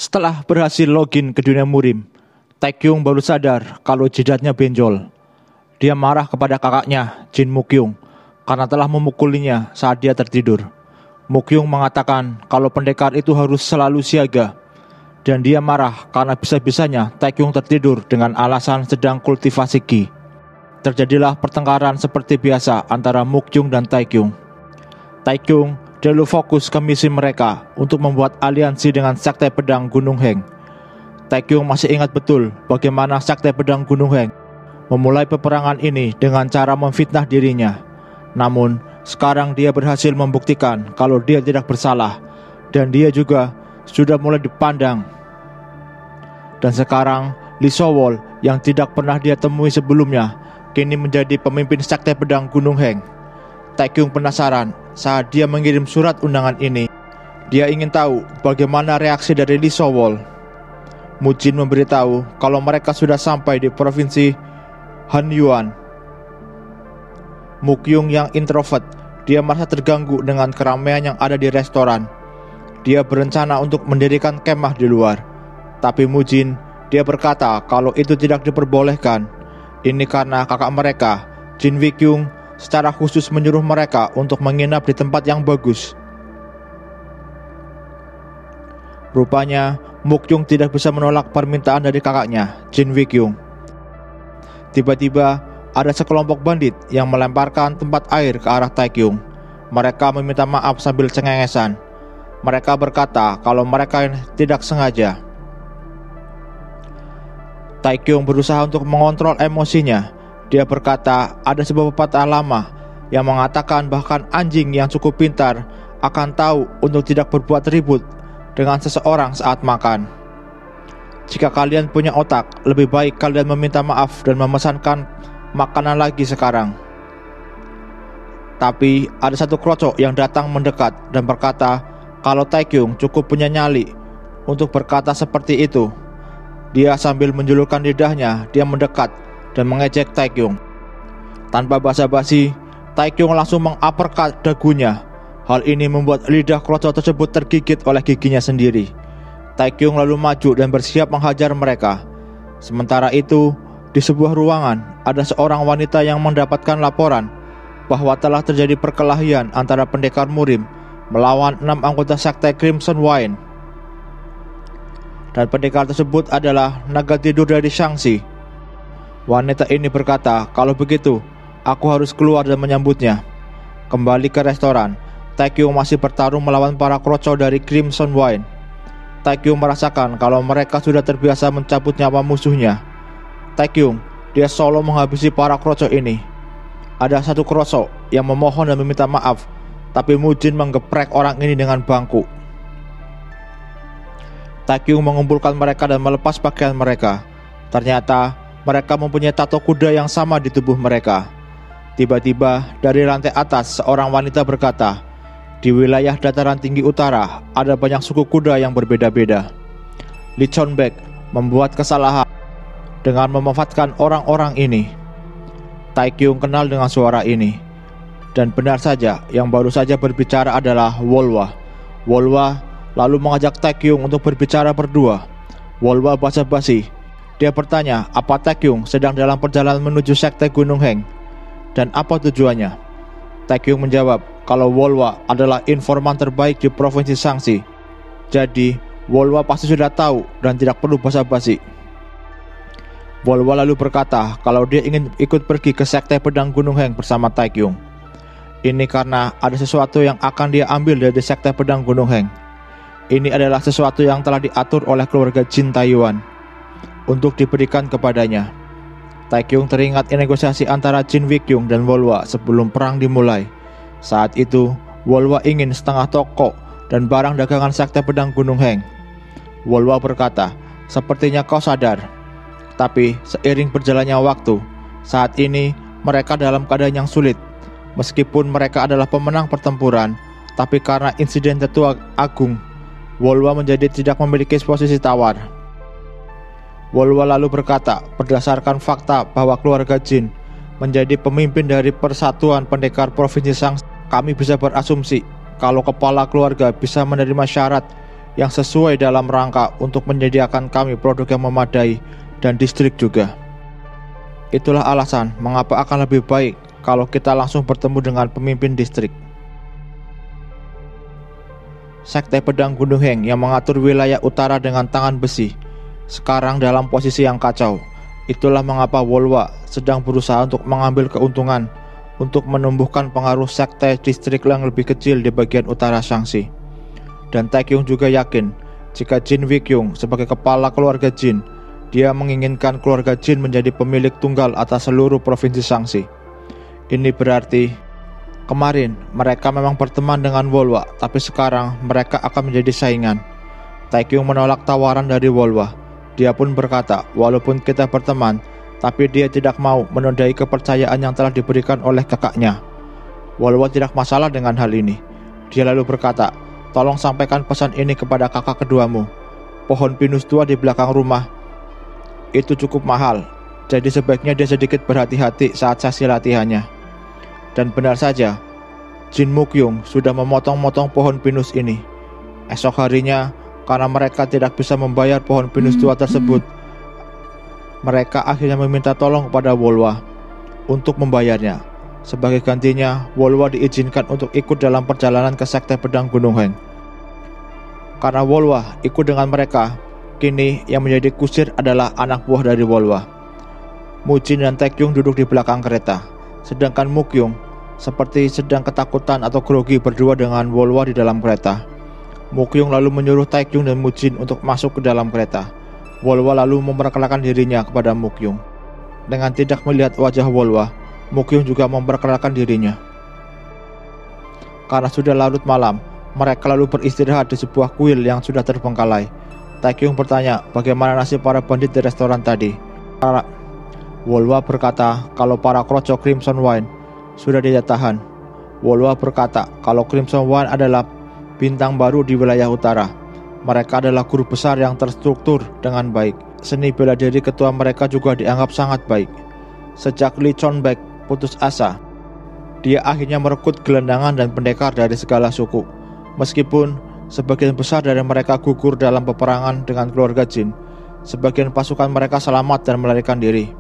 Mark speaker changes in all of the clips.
Speaker 1: Setelah berhasil login ke dunia Murim, Taekyung baru sadar kalau jidatnya benjol. Dia marah kepada kakaknya, Jin Mukyung, karena telah memukulinya saat dia tertidur. Mukyung mengatakan kalau pendekar itu harus selalu siaga, dan dia marah karena bisa-bisanya Taekyung tertidur dengan alasan sedang kultivasi Ki. Terjadilah pertengkaran seperti biasa antara Mukyung dan Taekyung. Taekyung lalu fokus ke misi mereka untuk membuat aliansi dengan Sekte Pedang Gunung Heng. Taekyung masih ingat betul bagaimana Sekte Pedang Gunung Heng memulai peperangan ini dengan cara memfitnah dirinya. Namun, sekarang dia berhasil membuktikan kalau dia tidak bersalah, dan dia juga sudah mulai dipandang. Dan sekarang, Lee Sowol yang tidak pernah dia temui sebelumnya, kini menjadi pemimpin Sekte Pedang Gunung Heng. Taekyung penasaran saat dia mengirim surat undangan ini. Dia ingin tahu bagaimana reaksi dari Lee Sowol. Mujin memberitahu kalau mereka sudah sampai di provinsi Hanyuan. Mukyung yang introvert, dia merasa terganggu dengan keramaian yang ada di restoran. Dia berencana untuk mendirikan kemah di luar. Tapi Mujin, dia berkata kalau itu tidak diperbolehkan. Ini karena kakak mereka, Jin Wikyung, secara khusus menyuruh mereka untuk menginap di tempat yang bagus. Rupanya, Mukyung tidak bisa menolak permintaan dari kakaknya, Jin Wikyung. Tiba-tiba, ada sekelompok bandit yang melemparkan tempat air ke arah Taekyung. Mereka meminta maaf sambil cengengesan. Mereka berkata kalau mereka tidak sengaja. Taekyung berusaha untuk mengontrol emosinya. Dia berkata ada sebuah pepatah lama yang mengatakan bahkan anjing yang cukup pintar akan tahu untuk tidak berbuat ribut dengan seseorang saat makan. Jika kalian punya otak, lebih baik kalian meminta maaf dan memesankan makanan lagi sekarang. Tapi ada satu krocok yang datang mendekat dan berkata kalau Taekyung cukup punya nyali untuk berkata seperti itu. Dia sambil menjulurkan lidahnya, dia mendekat dan mengejek Taekyung. Tanpa basa-basi, Taekyung langsung menguppercut dagunya. Hal ini membuat lidah krocok tersebut tergigit oleh giginya sendiri. Taekyung lalu maju dan bersiap menghajar mereka. Sementara itu, di sebuah ruangan, ada seorang wanita yang mendapatkan laporan bahwa telah terjadi perkelahian antara pendekar Murim melawan 6 anggota sekte Crimson Wine. Dan pendekar tersebut adalah naga tidur dari Shangxi. Wanita ini berkata, kalau begitu, aku harus keluar dan menyambutnya. Kembali ke restoran, Taekyung masih bertarung melawan para kroco dari Crimson Wine. Taekyung merasakan kalau mereka sudah terbiasa mencabut nyawa musuhnya. Taekyung, dia solo menghabisi para kroco ini. Ada satu kroco yang memohon dan meminta maaf, tapi Mujin menggeprek orang ini dengan bangku. Taekyung mengumpulkan mereka dan melepas pakaian mereka. Ternyata mereka mempunyai tato kuda yang sama di tubuh mereka. Tiba-tiba dari lantai atas seorang wanita berkata, di wilayah dataran tinggi utara ada banyak suku kuda yang berbeda-beda. Lee Chonbaek membuat kesalahan dengan memanfaatkan orang-orang ini. Taekyung kenal dengan suara ini. Dan benar saja, yang baru saja berbicara adalah Wolwa. Wolwa lalu mengajak Taekyung untuk berbicara berdua. Wolwa basa-basi. Dia bertanya apa Taekyung sedang dalam perjalanan menuju sekte Gunung Heng dan apa tujuannya. Taekyung menjawab kalau Wolwa adalah informan terbaik di provinsi Shangxi. Jadi Wolwa pasti sudah tahu dan tidak perlu basa-basi. Wolwa lalu berkata kalau dia ingin ikut pergi ke sekte pedang Gunung Heng bersama Taekyung. Ini karena ada sesuatu yang akan dia ambil dari sekte pedang Gunung Heng. Ini adalah sesuatu yang telah diatur oleh keluarga Jin Taiyuan untuk diberikan kepadanya. Taekyung teringat negosiasi antara Jin Wikyung dan Wolwa sebelum perang dimulai. Saat itu, Wolwa ingin setengah toko dan barang dagangan sekte pedang Gunung Heng. Wolwa berkata, sepertinya kau sadar. Tapi seiring berjalannya waktu, saat ini mereka dalam keadaan yang sulit. Meskipun mereka adalah pemenang pertempuran, tapi karena insiden Tetua Agung, Wolwa menjadi tidak memiliki posisi tawar. Wolwa lalu berkata, berdasarkan fakta bahwa keluarga Jin menjadi pemimpin dari Persatuan Pendekar Provinsi Shangxi, kami bisa berasumsi kalau kepala keluarga bisa menerima syarat yang sesuai dalam rangka untuk menyediakan kami produk yang memadai dan distrik juga. Itulah alasan mengapa akan lebih baik kalau kita langsung bertemu dengan pemimpin distrik. Sekte Pedang Gunung Heng yang mengatur wilayah utara dengan tangan besi sekarang dalam posisi yang kacau. Itulah mengapa Wolwa sedang berusaha untuk mengambil keuntungan untuk menumbuhkan pengaruh sekte distrik yang lebih kecil di bagian utara Shaanxi. Dan Taekyung juga yakin jika Jin Wikyung sebagai kepala keluarga Jin, dia menginginkan keluarga Jin menjadi pemilik tunggal atas seluruh provinsi Shaanxi. Ini berarti kemarin mereka memang berteman dengan Wolwa, tapi sekarang mereka akan menjadi saingan. Taekyung menolak tawaran dari Wolwa. Dia pun berkata, walaupun kita berteman, tapi dia tidak mau menodai kepercayaan yang telah diberikan oleh kakaknya. Wolwa tidak masalah dengan hal ini. Dia lalu berkata, tolong sampaikan pesan ini kepada kakak keduamu. Pohon pinus tua di belakang rumah itu cukup mahal, jadi sebaiknya dia sedikit berhati-hati saat sesi latihannya. Dan benar saja, Jin Mukyung sudah memotong-motong pohon pinus ini. Esok harinya, karena mereka tidak bisa membayar pohon pinus tua tersebut, mereka akhirnya meminta tolong kepada Wolwa untuk membayarnya. Sebagai gantinya, Wolwa diizinkan untuk ikut dalam perjalanan ke Sekte Pedang Gunung Heng. Karena Wolwa ikut dengan mereka, kini yang menjadi kusir adalah anak buah dari Wolwa. Mujin dan Taekyung duduk di belakang kereta, sedangkan Mukyung seperti sedang ketakutan atau grogi berdua dengan Wolwa di dalam kereta. Mukyung lalu menyuruh Taekyung dan Mujin untuk masuk ke dalam kereta. Wolwa lalu memperkenalkan dirinya kepada Mukyung. Dengan tidak melihat wajah Wolwa, Mukyung juga memperkenalkan dirinya. Karena sudah larut malam, mereka lalu beristirahat di sebuah kuil yang sudah terbengkalai. Taekyung bertanya bagaimana nasib para bandit di restoran tadi. Wolwa berkata kalau para kroco Crimson Wine sudah dia tahan. Wolwa berkata kalau Crimson Wine adalah bintang baru di wilayah utara. Mereka adalah guru besar yang terstruktur dengan baik. Seni bela diri ketua mereka juga dianggap sangat baik. Sejak Lee Chonbaek putus asa, dia akhirnya merekrut gelandangan dan pendekar dari segala suku. Meskipun sebagian besar dari mereka gugur dalam peperangan dengan keluarga Jin, sebagian pasukan mereka selamat dan melarikan diri.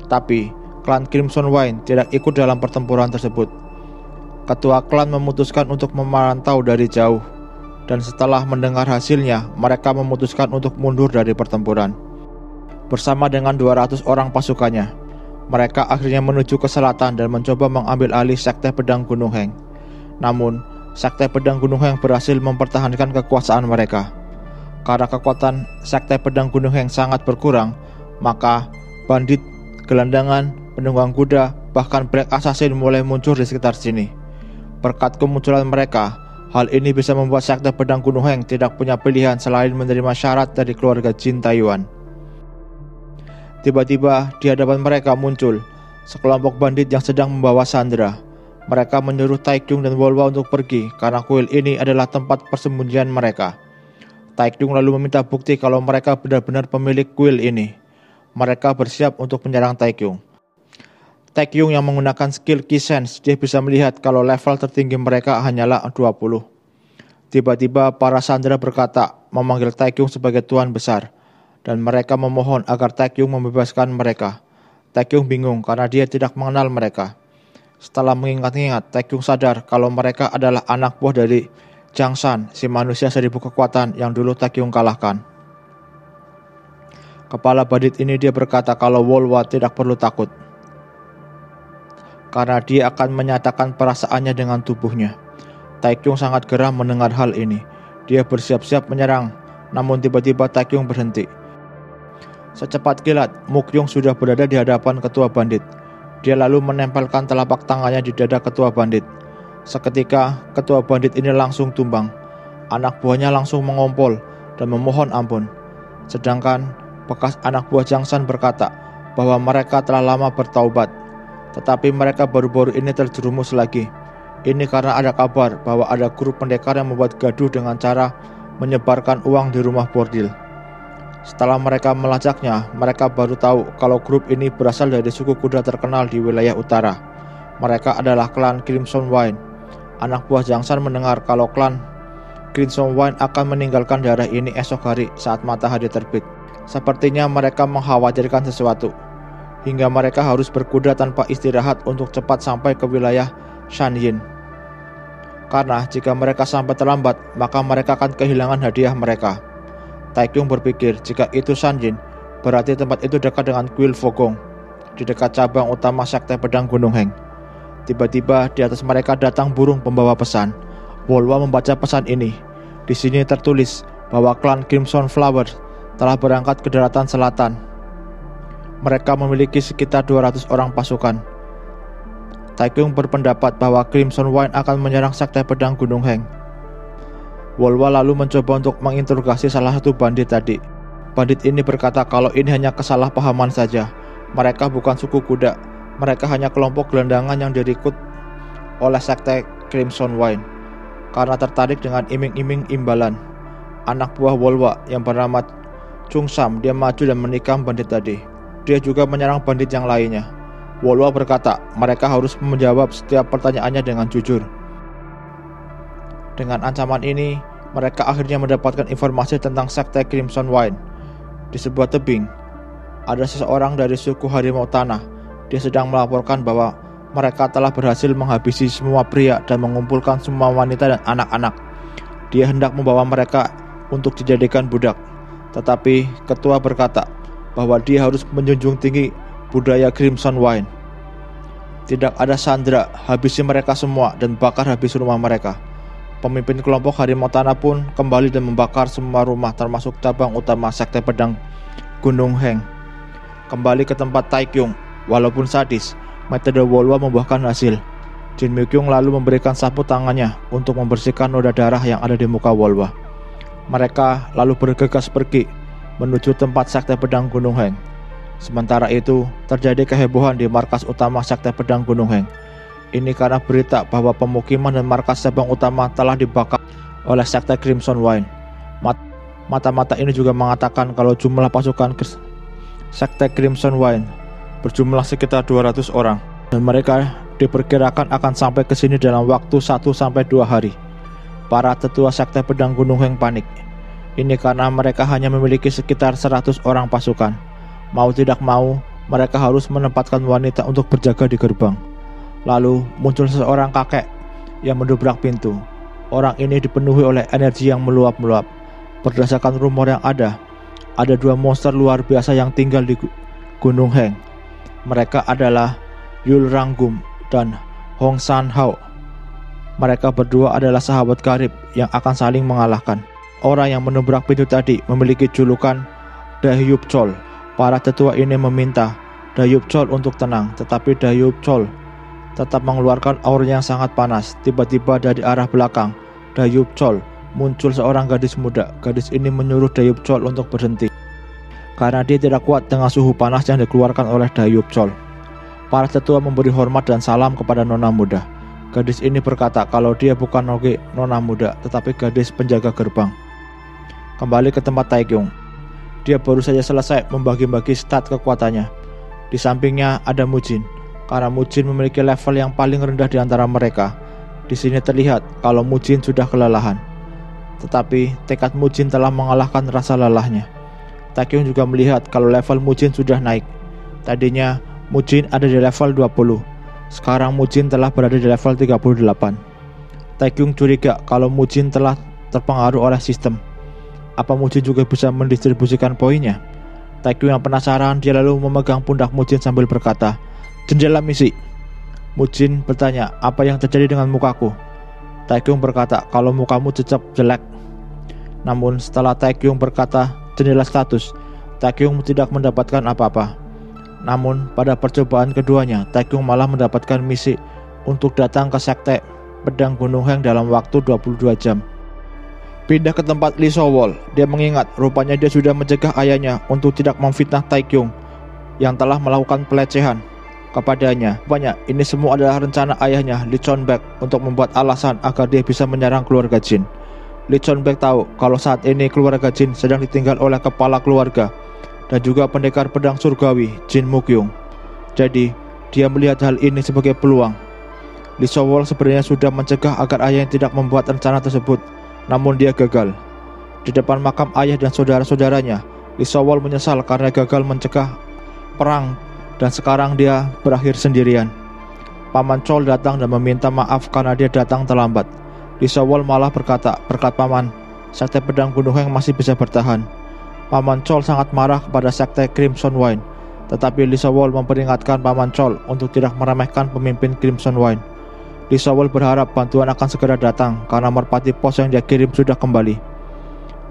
Speaker 1: Tapi klan Crimson Wine tidak ikut dalam pertempuran tersebut. Ketua klan memutuskan untuk memantau dari jauh, dan setelah mendengar hasilnya, mereka memutuskan untuk mundur dari pertempuran. Bersama dengan 200 orang pasukannya, mereka akhirnya menuju ke selatan dan mencoba mengambil alih Sekte Pedang Gunung Heng. Namun, Sekte Pedang Gunung Heng berhasil mempertahankan kekuasaan mereka. Karena kekuatan Sekte Pedang Gunung Heng sangat berkurang, maka bandit, gelandangan, penunggang kuda, bahkan Black Assassin mulai muncul di sekitar sini. Berkat kemunculan mereka, hal ini bisa membuat Sekte Pedang Gunung Heng tidak punya pilihan selain menerima syarat dari keluarga Jin Taiyuan. Tiba-tiba di hadapan mereka muncul sekelompok bandit yang sedang membawa sandera. Mereka menyuruh Taekyung dan Wolwa untuk pergi karena kuil ini adalah tempat persembunyian mereka. Taekyung lalu meminta bukti kalau mereka benar-benar pemilik kuil ini. Mereka bersiap untuk menyerang Taekyung. Taekyung yang menggunakan skill Ki Sense, dia bisa melihat kalau level tertinggi mereka hanyalah 20. Tiba-tiba para sandera berkata memanggil Taekyung sebagai tuan besar, dan mereka memohon agar Taekyung membebaskan mereka. Taekyung bingung karena dia tidak mengenal mereka. Setelah mengingat-ingat, Taekyung sadar kalau mereka adalah anak buah dari Jiang Shan, si manusia 1000 kekuatan yang dulu Taekyung kalahkan. Kepala bandit ini dia berkata kalau Wolwa tidak perlu takut, karena dia akan menyatakan perasaannya dengan tubuhnya. Taekyung sangat geram mendengar hal ini. Dia bersiap-siap menyerang, namun tiba-tiba Taekyung berhenti. Secepat kilat, Mukyung sudah berada di hadapan ketua bandit. Dia lalu menempelkan telapak tangannya di dada ketua bandit. Seketika, ketua bandit ini langsung tumbang. Anak buahnya langsung mengompol dan memohon ampun. Sedangkan bekas anak buah Jiang Shan berkata bahwa mereka telah lama bertaubat, tetapi mereka baru-baru ini terjerumus lagi. Ini karena ada kabar bahwa ada grup pendekar yang membuat gaduh dengan cara menyebarkan uang di rumah bordil. Setelah mereka melacaknya, mereka baru tahu kalau grup ini berasal dari suku kuda terkenal di wilayah utara. Mereka adalah klan Crimson Wine. Anak buah Jiang Shan mendengar kalau klan Crimson Wine akan meninggalkan daerah ini esok hari saat matahari terbit. Sepertinya mereka mengkhawatirkan sesuatu, hingga mereka harus berkuda tanpa istirahat untuk cepat sampai ke wilayah Shanyin. Karena jika mereka sampai terlambat, maka mereka akan kehilangan hadiah mereka. Taikyung berpikir jika itu Shanyin, berarti tempat itu dekat dengan kuil Fogong, di dekat cabang utama sekte pedang Gunung Heng. Tiba-tiba di atas mereka datang burung pembawa pesan. Wolwa membaca pesan ini. Di sini tertulis bahwa klan Crimson Flower telah berangkat ke daratan selatan. Mereka memiliki sekitar 200 orang pasukan. Taikyung berpendapat bahwa Crimson Wine akan menyerang sekte pedang Gunung Heng. Wolwa lalu mencoba untuk menginterogasi salah satu bandit tadi. Bandit ini berkata kalau ini hanya kesalahpahaman saja. Mereka bukan suku kuda. Mereka hanya kelompok gelandangan yang direkrut oleh sekte Crimson Wine karena tertarik dengan iming-iming imbalan. Anak buah Wolwa yang bernama Chung Sam, dia maju dan menikam bandit tadi. Dia juga menyerang bandit yang lainnya. Wolwa berkata mereka harus menjawab setiap pertanyaannya dengan jujur. Dengan ancaman ini, mereka akhirnya mendapatkan informasi tentang sekte Crimson Wine. Di sebuah tebing, ada seseorang dari suku harimau tanah. Dia sedang melaporkan bahwa mereka telah berhasil menghabisi semua pria dan mengumpulkan semua wanita dan anak-anak. Dia hendak membawa mereka untuk dijadikan budak. Tetapi ketua berkata bahwa dia harus menjunjung tinggi budaya Crimson Wine. Tidak ada sandera, habisi mereka semua dan bakar habis rumah mereka. Pemimpin kelompok harimau tanah pun kembali dan membakar semua rumah termasuk cabang utama sekte pedang Gunung Heng. Kembali ke tempat Taikyung, walaupun sadis, metode Wolwa membuahkan hasil. Jin Myung lalu memberikan sapu tangannya untuk membersihkan noda darah yang ada di muka Wolwa. Mereka lalu bergegas pergi menuju tempat sekte pedang Gunung Heng. Sementara itu, terjadi kehebohan di markas utama sekte pedang Gunung Heng. Ini karena berita bahwa pemukiman dan markas cabang utama telah dibakar oleh sekte Crimson Wine. Mata-mata ini juga mengatakan kalau jumlah pasukan sekte Crimson Wine berjumlah sekitar 200 orang dan mereka diperkirakan akan sampai ke sini dalam waktu 1-2 hari. Para tetua sekte pedang Gunung Heng panik. Ini karena mereka hanya memiliki sekitar 100 orang pasukan. Mau tidak mau, mereka harus menempatkan wanita untuk berjaga di gerbang. Lalu muncul seseorang kakek yang mendobrak pintu. Orang ini dipenuhi oleh energi yang meluap-meluap. Berdasarkan rumor yang ada 2 monster luar biasa yang tinggal di Gunung Heng. Mereka adalah Yul Ranggum dan Hong San Hao. Mereka berdua adalah sahabat karib yang akan saling mengalahkan. Orang yang menobrak pintu tadi memiliki julukan Dahyup Chol. Para tetua ini meminta Dahyup Chol untuk tenang, tetapi Dahyup Chol tetap mengeluarkan aura yang sangat panas. Tiba-tiba dari arah belakang Dahyup Chol muncul seorang gadis muda. Gadis ini menyuruh Dahyup Chol untuk berhenti karena dia tidak kuat dengan suhu panas yang dikeluarkan oleh Dahyup Chol. Para tetua memberi hormat dan salam kepada nona muda. Gadis ini berkata kalau dia bukan nona muda, tetapi gadis penjaga gerbang. Kembali ke tempat Taikyung. Dia baru saja selesai membagi-bagi stat kekuatannya. Di sampingnya ada Mujin. Karena Mujin memiliki level yang paling rendah di antara mereka. Di sini terlihat kalau Mujin sudah kelelahan. Tetapi tekad Mujin telah mengalahkan rasa lelahnya. Taikyung juga melihat kalau level Mujin sudah naik. Tadinya Mujin ada di level 20. Sekarang Mujin telah berada di level 38. Taikyung curiga kalau Mujin telah terpengaruh oleh sistem. Apa Mujin juga bisa mendistribusikan poinnya? Taikyung yang penasaran, dia lalu memegang pundak Mujin sambil berkata, "Jendela misi." Mujin bertanya, "Apa yang terjadi dengan mukaku?" Taikyung berkata, "Kalau mukamu cecep jelek." Namun setelah Taikyung berkata, "Jendela status," Taikyung tidak mendapatkan apa-apa. Namun pada percobaan keduanya, Taikyung malah mendapatkan misi untuk datang ke sekte pedang Gunung Heng dalam waktu 22 jam. Pindah ke tempat Lee Sowol. Dia mengingat rupanya dia sudah mencegah ayahnya untuk tidak memfitnah Taikyung yang telah melakukan pelecehan kepadanya. Rupanya ini semua adalah rencana ayahnya Lee Chonbaek untuk membuat alasan agar dia bisa menyerang keluarga Jin. Lee Chonbaek tahu kalau saat ini keluarga Jin sedang ditinggal oleh kepala keluarga dan juga pendekar pedang surgawi Jin Mukyung. Jadi dia melihat hal ini sebagai peluang. Lee Sowol sebenarnya sudah mencegah agar ayahnya tidak membuat rencana tersebut. namun dia gagal. Di depan makam ayah dan saudara-saudaranya, Lisowol menyesal karena gagal mencegah perang dan sekarang dia berakhir sendirian. Paman Chol datang dan meminta maaf karena dia datang terlambat. Lisowol malah berkata, "Berkat Paman, sekte pedang Gunung Heng masih bisa bertahan." Paman Chol sangat marah kepada sekte Crimson Wine, tetapi Lisowol memperingatkan Paman Chol untuk tidak meremehkan pemimpin Crimson Wine. Lisowol berharap bantuan akan segera datang karena merpati pos yang dia kirim sudah kembali.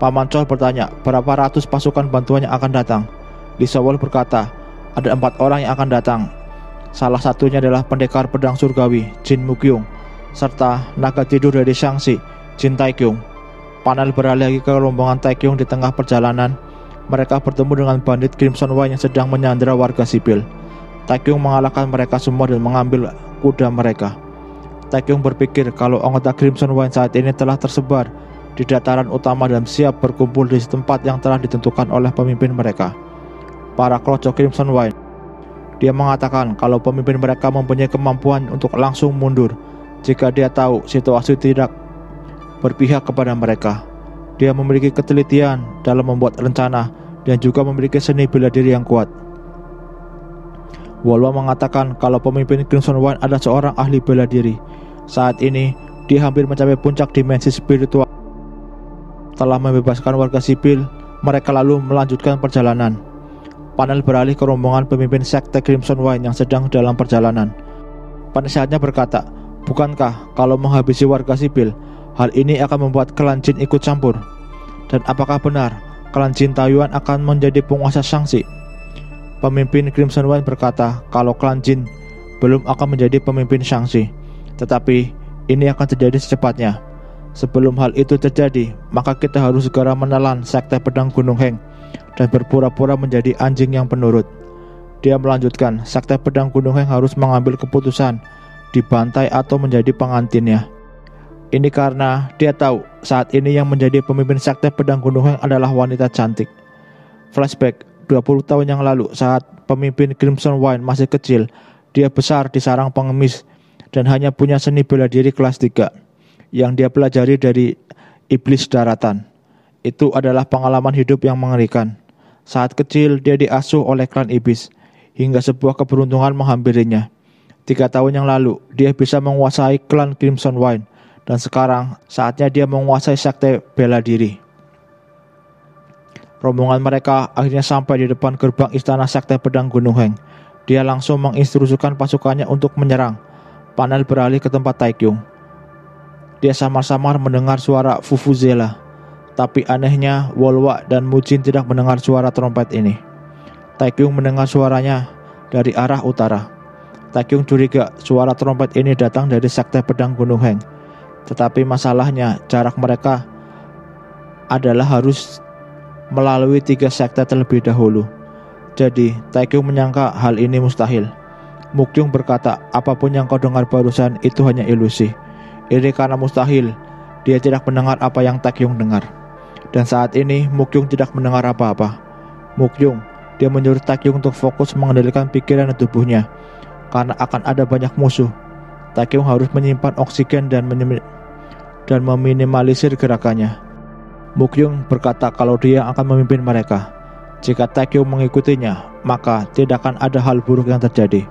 Speaker 1: Paman Chol bertanya berapa ratus pasukan bantuannya akan datang. Lisowol berkata, ada 4 orang yang akan datang. Salah satunya adalah pendekar pedang surgawi, Jin Mukyung, serta naga tidur dari Shangxi, Jin Taikyung. Panel beralih lagi ke rombongan Taikyung di tengah perjalanan. Mereka bertemu dengan bandit Crimson Wine yang sedang menyandera warga sipil. Taikyung mengalahkan mereka semua dan mengambil kuda mereka. Taikyung berpikir kalau anggota Crimson Wine saat ini telah tersebar di dataran utama dan siap berkumpul di tempat yang telah ditentukan oleh pemimpin mereka, para kroco Crimson Wine. Dia mengatakan kalau pemimpin mereka mempunyai kemampuan untuk langsung mundur jika dia tahu situasi tidak berpihak kepada mereka. Dia memiliki ketelitian dalam membuat rencana dan juga memiliki seni bela diri yang kuat. Wolwa mengatakan kalau pemimpin Crimson Wine adalah seorang ahli bela diri. Saat ini, dia hampir mencapai puncak dimensi spiritual. Setelah membebaskan warga sipil, mereka lalu melanjutkan perjalanan. Panel beralih ke rombongan pemimpin sekte Crimson Wine yang sedang dalam perjalanan. Penasehatnya berkata, bukankah kalau menghabisi warga sipil, hal ini akan membuat klan Jin ikut campur? Dan apakah benar klan Jin Taiyuan akan menjadi penguasa Shangxi? Pemimpin Crimson Wine berkata kalau klan Jin belum akan menjadi pemimpin Shangxi, tetapi ini akan terjadi secepatnya. Sebelum hal itu terjadi, maka kita harus segera menelan sekte pedang Gunung Heng dan berpura-pura menjadi anjing yang penurut. Dia melanjutkan, sekte pedang Gunung Heng harus mengambil keputusan dibantai atau menjadi pengantinnya. Ini karena dia tahu saat ini yang menjadi pemimpin sekte pedang Gunung Heng adalah wanita cantik. Flashback 20 tahun yang lalu saat pemimpin Crimson Wine masih kecil, dia besar di sarang pengemis dan hanya punya seni bela diri kelas 3 yang dia pelajari dari iblis daratan. Itu adalah pengalaman hidup yang mengerikan. Saat kecil dia diasuh oleh klan iblis hingga sebuah keberuntungan menghampirinya. 3 tahun yang lalu dia bisa menguasai klan Crimson Wine. Dan sekarang saatnya dia menguasai sekte bela diri. Rombongan mereka akhirnya sampai di depan gerbang istana sekte pedang Gunung Heng. Dia langsung menginstruksikan pasukannya untuk menyerang. Panel beralih ke tempat Taikyung. Dia samar-samar mendengar suara Vuvuzela. Tapi anehnya Wolwa dan Mujin tidak mendengar suara trompet ini. Taikyung mendengar suaranya dari arah utara. Taikyung curiga suara trompet ini datang dari sekte pedang Gunung Heng. Tetapi masalahnya jarak mereka adalah harus melalui 3 sekte terlebih dahulu. Jadi Taikyung menyangka hal ini mustahil. Mukyung berkata, apapun yang kau dengar barusan itu hanya ilusi. Ini karena mustahil dia tidak mendengar apa yang Taikyung dengar. Dan saat ini Mukyung tidak mendengar apa-apa. Mukyung, dia menyuruh Taikyung untuk fokus mengendalikan pikiran dan tubuhnya karena akan ada banyak musuh. Taikyung harus menyimpan oksigen dan meminimalisir gerakannya. Mukyung berkata kalau dia akan memimpin mereka. Jika Taikyung mengikutinya, maka tidak akan ada hal buruk yang terjadi.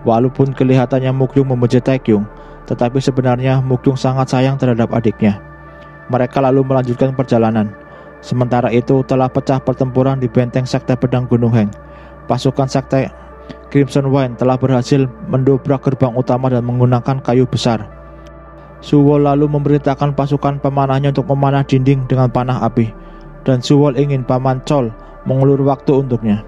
Speaker 1: Walaupun kelihatannya Mukyung membenci Taikyung, tetapi sebenarnya Mukyung sangat sayang terhadap adiknya. Mereka lalu melanjutkan perjalanan. Sementara itu telah pecah pertempuran di benteng sekte pedang Gunung Heng. Pasukan sekte Crimson Wine telah berhasil mendobrak gerbang utama dan menggunakan kayu besar. Suwol lalu memerintahkan pasukan pemanahnya untuk memanah dinding dengan panah api. Dan Suwol ingin Paman Chol mengulur waktu untuknya.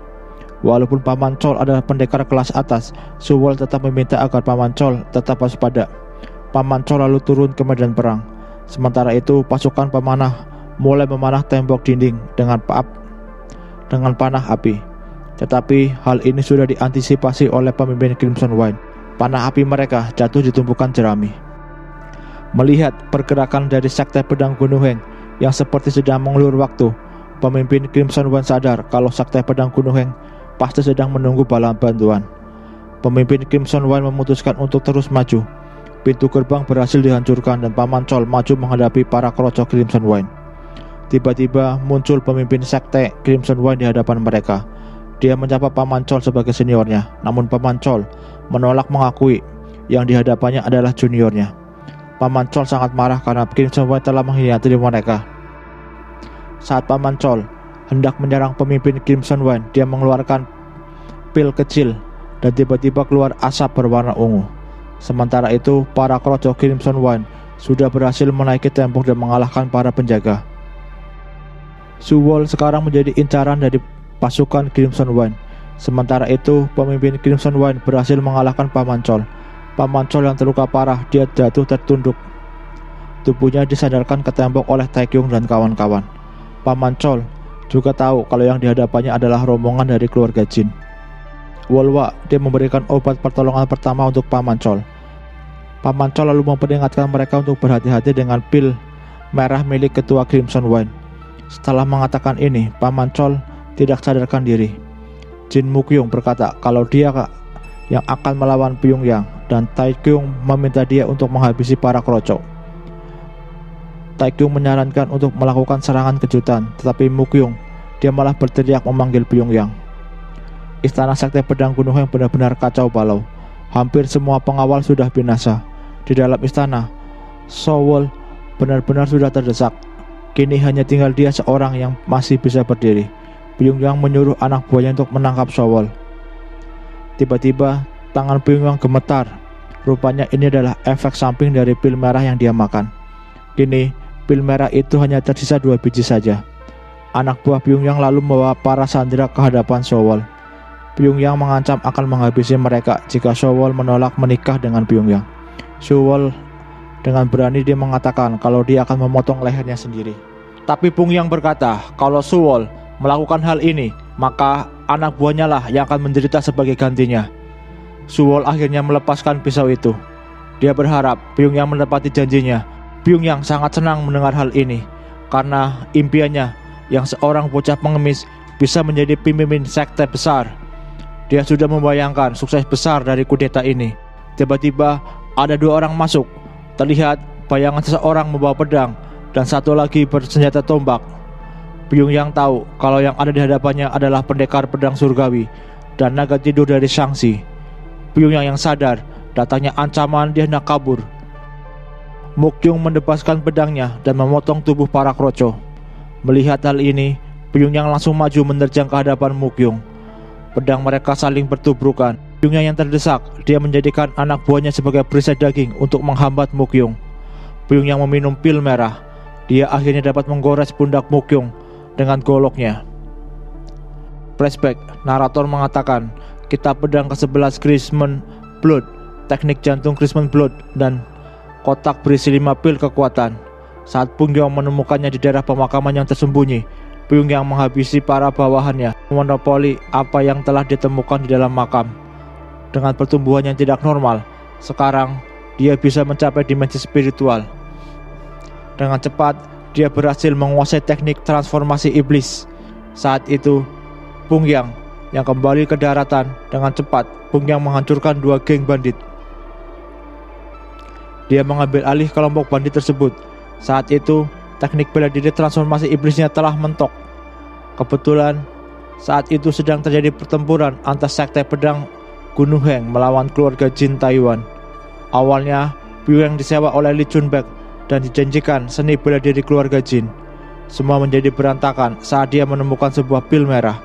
Speaker 1: Walaupun Paman Chol adalah pendekar kelas atas, Suwol tetap meminta agar Paman Chol tetap waspada. Paman Chol lalu turun ke medan perang. Sementara itu pasukan pemanah mulai memanah tembok dinding dengan panah api. Tetapi hal ini sudah diantisipasi oleh pemimpin Crimson Wine. Panah api mereka jatuh di tumpukan jerami. Melihat pergerakan dari sekte pedang Gunung Heng yang seperti sedang mengulur waktu, pemimpin Crimson Wine sadar kalau sekte pedang Gunung Heng pasti sedang menunggu bala bantuan. Pemimpin Crimson Wine memutuskan untuk terus maju. Pintu gerbang berhasil dihancurkan dan Paman Chol maju menghadapi para kerocok Crimson Wine. Tiba-tiba muncul pemimpin sekte Crimson Wine di hadapan mereka. Dia menyapa Paman Chol sebagai seniornya, namun Paman Chol menolak mengakui yang di hadapannya adalah juniornya. Paman Chol sangat marah karena Crimson Wine telah mengkhianati mereka. Saat Paman Chol hendak menyerang pemimpin Crimson Wine, dia mengeluarkan pil kecil dan tiba-tiba keluar asap berwarna ungu. Sementara itu, para kerocok Crimson Wine sudah berhasil menaiki tembok dan mengalahkan para penjaga. Suwol sekarang menjadi incaran dari pasukan Crimson Wine. Sementara itu, pemimpin Crimson Wine berhasil mengalahkan Paman Chol. Paman Chol yang terluka parah, dia jatuh tertunduk. Tubuhnya disandarkan ke tembok oleh Taekyung dan kawan-kawan. Paman Chol juga tahu kalau yang dihadapannya adalah rombongan dari keluarga Jin. Wolwa, dia memberikan obat pertolongan pertama untuk Paman Chol. Paman Chol lalu memperingatkan mereka untuk berhati-hati dengan pil merah milik ketua Crimson Wine. Setelah mengatakan ini, Paman Chol tidak sadarkan diri. Jin Mukyung berkata kalau dia yang akan melawan Pyongyang dan Taekyung meminta dia untuk menghabisi para kerocok. Taekyung menyarankan untuk melakukan serangan kejutan, tetapi Mukyung dia malah berteriak memanggil Pyongyang. Istana Sekte Pedang Gunung Heng benar-benar kacau balau. Hampir semua pengawal sudah binasa. Di dalam istana, Sowol benar-benar sudah terdesak. Kini hanya tinggal dia seorang yang masih bisa berdiri. Pyongyang menyuruh anak buahnya untuk menangkap Sowol. Tiba-tiba tangan Pyongyang gemetar. Rupanya ini adalah efek samping dari pil merah yang dia makan. Kini pil merah itu hanya tersisa 2 biji saja. Anak buah Pyongyang lalu membawa para sandera ke hadapan Sowol. Pyongyang mengancam akan menghabisi mereka jika Sowol menolak menikah dengan Pyongyang. Sowol dengan berani dia mengatakan kalau dia akan memotong lehernya sendiri. Tapi Pyongyang berkata kalau Sowol melakukan hal ini, maka anak buahnya lah yang akan menderita sebagai gantinya. Sowol akhirnya melepaskan pisau itu. Dia berharap Pyongyang menepati janjinya. Pyongyang sangat senang mendengar hal ini karena impiannya yang seorang bocah pengemis bisa menjadi pemimpin sekte besar. Dia sudah membayangkan sukses besar dari kudeta ini. Tiba-tiba ada 2 orang masuk. Terlihat bayangan seseorang membawa pedang dan satu lagi bersenjata tombak. Pyongyang tahu kalau yang ada di hadapannya adalah pendekar pedang surgawi dan naga tidur dari Shangxi. Pyongyang yang sadar datangnya ancaman, dia hendak kabur. Mukyung mendebaskan pedangnya dan memotong tubuh para kroco. Melihat hal ini, Pyongyang langsung maju menerjang ke hadapan Mukyung. Pedang mereka saling bertubrukan. Pyongyang yang terdesak, dia menjadikan anak buahnya sebagai perisai daging untuk menghambat Mukyung. Pyongyang meminum pil merah. Dia akhirnya dapat menggores pundak Mukyung dengan goloknya. Flashback, narator mengatakan kitab pedang ke-11 Crimson Blood, teknik jantung Crimson Blood, dan kotak berisi 5 pil kekuatan. Saat Pyongyang menemukannya di daerah pemakaman yang tersembunyi, Pyongyang menghabisi para bawahannya, memonopoli apa yang telah ditemukan di dalam makam. Dengan pertumbuhan yang tidak normal, sekarang dia bisa mencapai dimensi spiritual. Dengan cepat, dia berhasil menguasai teknik transformasi iblis. Saat itu, Pyongyang yang kembali ke daratan dengan cepat. Pyongyang menghancurkan 2 geng bandit. Dia mengambil alih kelompok bandit tersebut. Saat itu, teknik bela diri transformasi iblisnya telah mentok. Kebetulan, saat itu sedang terjadi pertempuran antar sekte pedang Gunung Heng melawan keluarga Jin Taiwan. Awalnya, Pyongyang disewa oleh Lee Chun-baek dan dijanjikan seni bela diri keluarga Jin. Semua menjadi berantakan saat dia menemukan sebuah pil merah.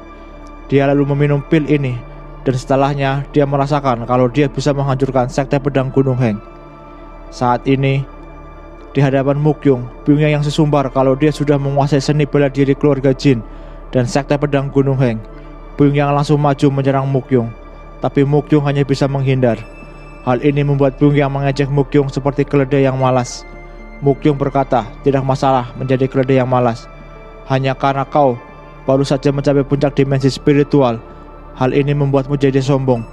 Speaker 1: Dia lalu meminum pil ini, dan setelahnya dia merasakan kalau dia bisa menghancurkan sekte pedang Gunung Heng. Saat ini, di hadapan Mukyung, Pyongyang yang sesumbar kalau dia sudah menguasai seni bela diri keluarga Jin dan sekte pedang Gunung Heng. Pyongyang langsung maju menyerang Mukyung, tapi Mukyung hanya bisa menghindar. Hal ini membuat Pyongyang mengejek Mukyung seperti keledai yang malas. Mukyung berkata, tidak masalah menjadi keledai yang malas. Hanya karena kau baru saja mencapai puncak dimensi spiritual, hal ini membuatmu jadi sombong.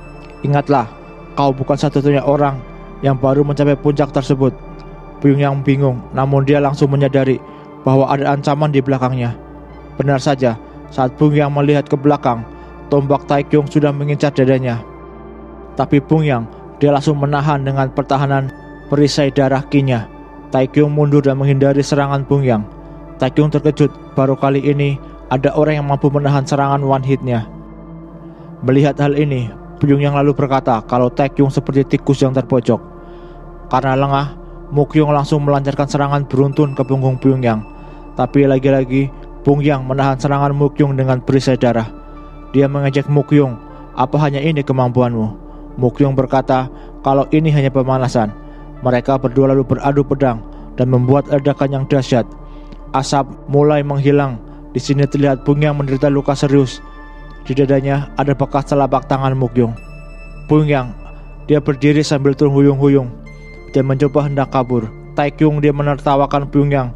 Speaker 1: Ingatlah, kau bukan satu-satunya orang yang baru mencapai puncak tersebut. Pyongyang bingung, namun dia langsung menyadari bahwa ada ancaman di belakangnya. Benar saja, saat Pyongyang melihat ke belakang, tombak Taekyung sudah mengincar dadanya. Tapi Pyongyang, dia langsung menahan dengan pertahanan perisai darah Qinnya. Taekyung mundur dan menghindari serangan Pyongyang. Taekyung terkejut, baru kali ini ada orang yang mampu menahan serangan one hitnya. Melihat hal ini, Pyongyang lalu berkata kalau Taekyung seperti tikus yang terpojok. Karena lengah, Mokyung langsung melancarkan serangan beruntun ke punggung Pyongyang. Tapi lagi-lagi, Pyongyang menahan serangan Mokyung dengan perisai darah. Dia mengejek Mokyung, "Apa hanya ini kemampuanmu?" Mokyung berkata kalau ini hanya pemanasan. Mereka berdua lalu beradu pedang dan membuat ledakan yang dahsyat. Asap mulai menghilang. Di sini terlihat Pyongyang menderita luka serius. Di dadanya ada bekas telapak tangan Mokyung. Pyongyang, dia berdiri sambil terhuyung-huyung. Dia mencoba hendak kabur. Taekyung dia menertawakan Pyongyang.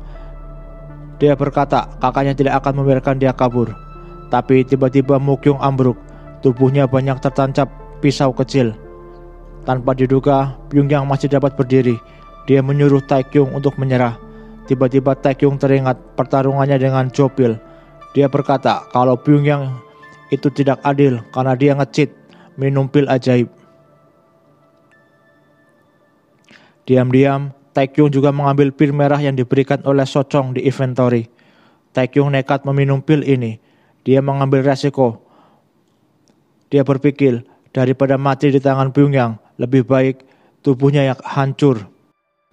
Speaker 1: Dia berkata kakaknya tidak akan membiarkan dia kabur. Tapi tiba-tiba Mokyung ambruk. Tubuhnya banyak tertancap pisau kecil. Tanpa diduga, Pyongyang masih dapat berdiri. Dia menyuruh Taekyung untuk menyerah. Tiba-tiba Taekyung teringat pertarungannya dengan Jopil. Dia berkata kalau Pyongyang itu tidak adil karena dia nge-cheat minum pil ajaib. Diam-diam, Taekyung juga mengambil pil merah yang diberikan oleh Sochong di inventory. Taekyung nekat meminum pil ini. Dia mengambil resiko. Dia berpikir, daripada mati di tangan Pyongyang, lebih baik tubuhnya yang hancur.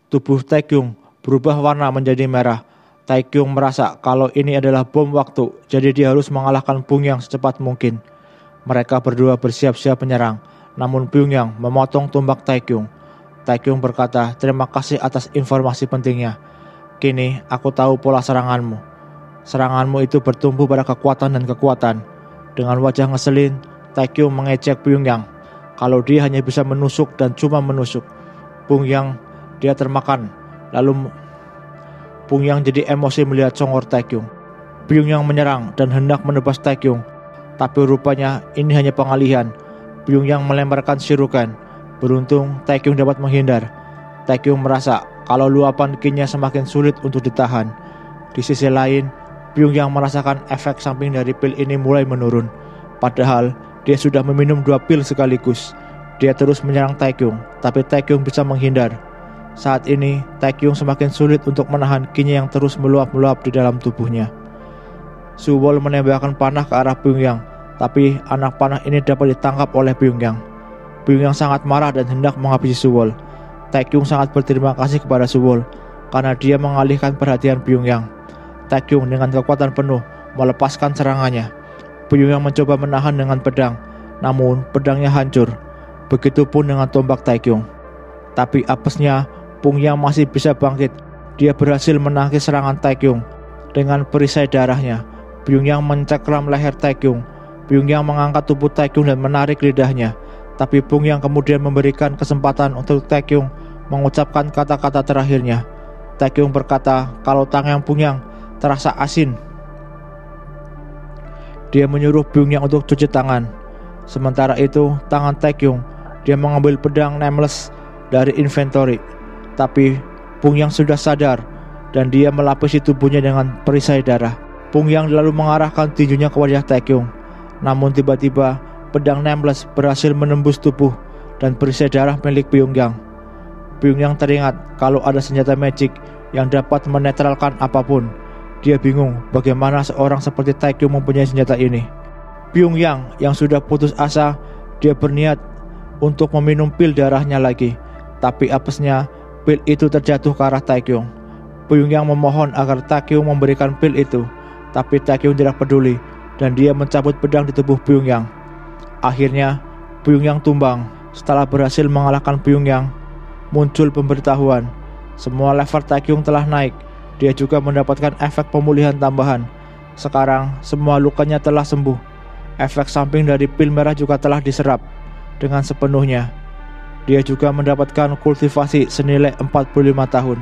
Speaker 1: Tubuh Taekyung berubah warna menjadi merah. Taekyung merasa kalau ini adalah bom waktu, jadi dia harus mengalahkan Pyongyang secepat mungkin. Mereka berdua bersiap-siap menyerang, namun Pyongyang memotong tombak Taekyung. Taekyung berkata, "Terima kasih atas informasi pentingnya. Kini aku tahu pola seranganmu. Seranganmu itu bertumbuh pada kekuatan dan kekuatan." Dengan wajah ngeselin, Taekyung mengejek Pyongyang. Kalau dia hanya bisa menusuk dan cuma menusuk. Pyongyang, dia termakan. Lalu Pyongyang jadi emosi melihat congor Taekyung. Pyongyang menyerang dan hendak menebas Taekyung. Tapi rupanya ini hanya pengalihan. Pyongyang melemparkan Shirukan. Beruntung Taekyung dapat menghindar. Taekyung merasa kalau luapan Qinnya semakin sulit untuk ditahan. Di sisi lain, Pyongyang merasakan efek samping dari pil ini mulai menurun. Padahal dia sudah meminum 2 pil sekaligus. Dia terus menyerang Taekyung, tapi Taekyung bisa menghindar. Saat ini, Taekyung semakin sulit untuk menahan Qinnya yang terus meluap-meluap di dalam tubuhnya. Suwol menembakkan panah ke arah Pyongyang, tapi anak panah ini dapat ditangkap oleh Pyongyang. Pyongyang sangat marah dan hendak menghabisi Suwol. Taekyung sangat berterima kasih kepada Suwol karena dia mengalihkan perhatian Pyongyang. Taekyung dengan kekuatan penuh melepaskan serangannya. Pyongyang mencoba menahan dengan pedang, namun pedangnya hancur. Begitupun dengan tombak Taekyung. Tapi apesnya, Pyongyang masih bisa bangkit. Dia berhasil menangkis serangan Taekyung dengan perisai darahnya. Pyongyang mencekram leher Taekyung. Pyongyang mengangkat tubuh Taekyung dan menarik lidahnya. Tapi Pyongyang kemudian memberikan kesempatan untuk Taekyung mengucapkan kata-kata terakhirnya. Taekyung berkata kalau tangan Pyongyang terasa asin. Dia menyuruh Pyongyang untuk cuci tangan. Sementara itu, tangan Taekyung, dia mengambil pedang nameless dari inventory. Tapi Pyongyang sudah sadar dan dia melapisi tubuhnya dengan perisai darah. Pyongyang lalu mengarahkan tinjunya ke wajah Taekyung. Namun tiba-tiba pedang nameless berhasil menembus tubuh dan perisai darah milik Pyongyang. Pyongyang teringat kalau ada senjata magic yang dapat menetralkan apapun. Dia bingung bagaimana seorang seperti Taekyung mempunyai senjata ini. Pyongyang yang sudah putus asa, dia berniat untuk meminum pil darahnya lagi. Tapi apesnya, pil itu terjatuh ke arah Taekyung. Pyongyang memohon agar Taekyung memberikan pil itu, tapi Taekyung tidak peduli dan dia mencabut pedang di tubuh Pyongyang. Akhirnya, Pyongyang tumbang. Setelah berhasil mengalahkan Pyongyang, muncul pemberitahuan. Semua level Taekyung telah naik. Dia juga mendapatkan efek pemulihan tambahan. Sekarang, semua lukanya telah sembuh. Efek samping dari pil merah juga telah diserap dengan sepenuhnya. Dia juga mendapatkan kultivasi senilai 45 tahun.